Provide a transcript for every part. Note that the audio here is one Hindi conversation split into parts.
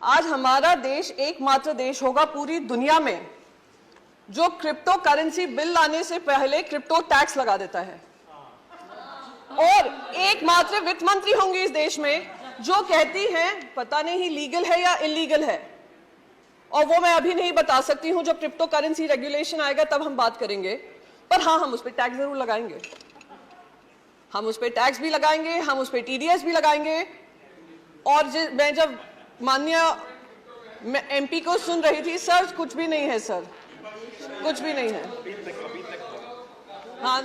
आज हमारा देश एकमात्र देश होगा पूरी दुनिया में जो क्रिप्टो करेंसी बिल लाने से पहले क्रिप्टो टैक्स लगा देता है, और एकमात्र वित्त मंत्री होंगी इस देश में जो कहती हैं पता नहीं लीगल है या इलीगल है, और वो मैं अभी नहीं बता सकती हूं। जब क्रिप्टो करेंसी रेगुलेशन आएगा तब हम बात करेंगे, पर हाँ, हम उस पर टैक्स जरूर लगाएंगे। हम उस पर टैक्स भी लगाएंगे, हम उस पर टीडीएस भी लगाएंगे। और मैं जब माननीय एमपी को सुन रही थी, सर कुछ भी नहीं है, सर कुछ भी नहीं है। हाँ,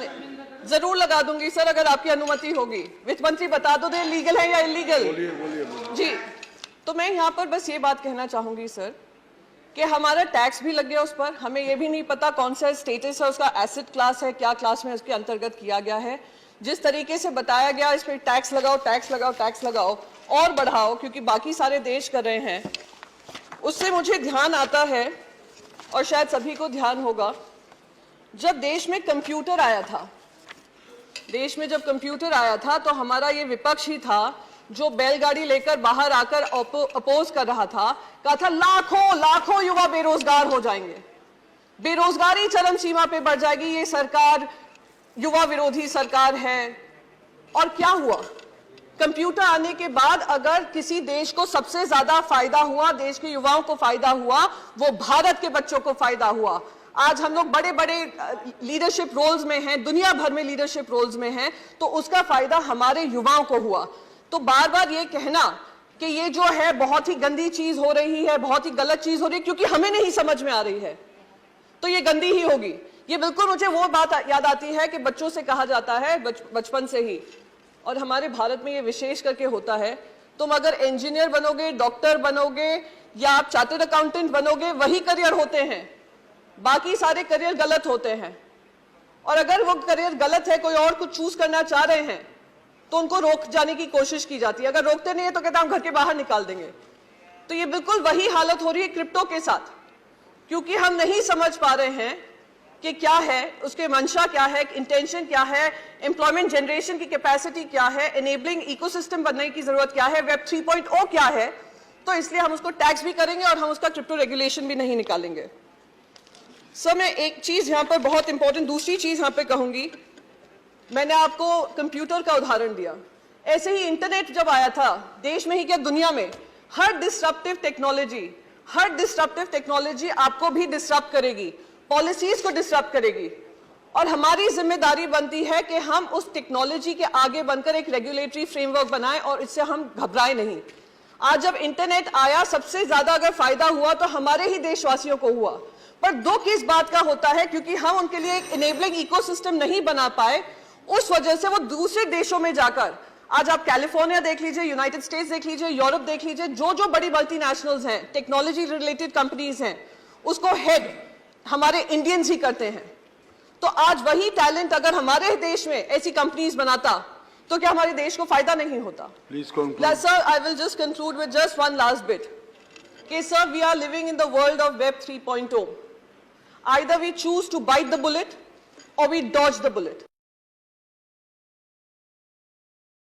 जरूर लगा दूंगी सर, अगर आपकी अनुमति होगी। वित्त मंत्री बता दो दे लीगल है या इलीगल। जी, तो मैं यहाँ पर बस ये बात कहना चाहूंगी सर कि हमारा टैक्स भी लग गया उस पर, हमें ये भी नहीं पता कौन सा स्टेटस है उसका, एसेट क्लास है, क्या क्लास में उसके अंतर्गत किया गया है। जिस तरीके से बताया गया इस पर टैक्स लगाओ, टैक्स लगाओ, टैक्स लगाओ और बढ़ाओ, क्योंकि बाकी सारे देश कर रहे हैं, उससे मुझे ध्यान आता है, और शायद सभी को ध्यान होगा, जब देश में कंप्यूटर आया था, देश में जब कंप्यूटर आया था तो हमारा ये विपक्ष ही था जो बैलगाड़ी लेकर बाहर आकर अपोज कर रहा था, कहा था लाखों लाखों युवा बेरोजगार हो जाएंगे, बेरोजगारी चरम सीमा पे बढ़ जाएगी, ये सरकार युवा विरोधी सरकार है। और क्या हुआ? कंप्यूटर आने के बाद अगर किसी देश को सबसे ज्यादा फायदा हुआ, देश के युवाओं को फायदा हुआ, वो भारत के बच्चों को फायदा हुआ। आज हम लोग बड़े बड़े लीडरशिप रोल्स में हैं, दुनिया भर में लीडरशिप रोल्स में हैं, तो उसका फायदा हमारे युवाओं को हुआ। तो बार बार ये कहना कि ये जो है बहुत ही गंदी चीज हो रही है, बहुत ही गलत चीज हो रही है, क्योंकि हमें नहीं समझ में आ रही है, तो ये गंदी ही होगी। ये बिल्कुल मुझे वो बात याद आती है कि बच्चों से कहा जाता है बचपन से ही, और हमारे भारत में ये विशेष करके होता है, तुम अगर इंजीनियर बनोगे, डॉक्टर बनोगे या आप चार्टर्ड अकाउंटेंट बनोगे, वही करियर होते हैं, बाकी सारे करियर गलत होते हैं। और अगर वो करियर गलत है, कोई और कुछ चूज करना चाह रहे हैं, तो उनको रोक जाने की कोशिश की जाती है। अगर रोकते नहीं है तो कहते हैं हम घर के बाहर निकाल देंगे। तो ये बिल्कुल वही हालत हो रही है क्रिप्टो के साथ, क्योंकि हम नहीं समझ पा रहे हैं कि क्या है, उसके मंशा क्या है, इंटेंशन क्या है, एम्प्लॉयमेंट जनरेशन की कैपेसिटी क्या है, एनेबलिंग इकोसिस्टम बनने की जरूरत क्या है, वेब 3.0 क्या है। तो इसलिए हम उसको टैक्स भी करेंगे और हम उसका क्रिप्टो रेगुलेशन भी नहीं निकालेंगे। सर, मैं एक चीज यहाँ पर बहुत इंपॉर्टेंट, दूसरी चीज यहाँ पे कहूंगी। मैंने आपको कंप्यूटर का उदाहरण दिया, ऐसे ही इंटरनेट जब आया था, देश में ही क्या दुनिया में, हर डिस्ट्रप्टिव टेक्नोलॉजी आपको भी डिस्टर्ब करेगी, पॉलिसीज को डिस्टर्ब करेगी, और हमारी जिम्मेदारी बनती है कि हम उस टेक्नोलॉजी के आगे बनकर एक रेगुलेटरी फ्रेमवर्क बनाएं और इससे हम घबराएं नहीं। आज जब इंटरनेट आया, सबसे ज्यादा अगर फायदा हुआ तो हमारे ही देशवासियों को हुआ, पर दुख इस बात का होता है क्योंकि हम उनके लिए एक इनेबलिंग इकोसिस्टम नहीं बना पाए, उस वजह से वो दूसरे देशों में जाकर, आज आप कैलिफोर्निया देख लीजिए, यूनाइटेड स्टेट्स देख लीजिए, यूरोप देख लीजिए, जो जो बड़ी मल्टीनेशनल्स हैं, टेक्नोलॉजी रिलेटेड कंपनीज हैं, उसको हेड हमारे इंडियंस ही करते हैं। तो आज वही टैलेंट अगर हमारे देश में ऐसी कंपनीज बनाता तो क्या हमारे देश को फायदा नहीं होता? Sir, I will just conclude with just one last bit कि sir, we are living in the world of web 3.0. Either we choose to bite the bullet or we dodge the bullet.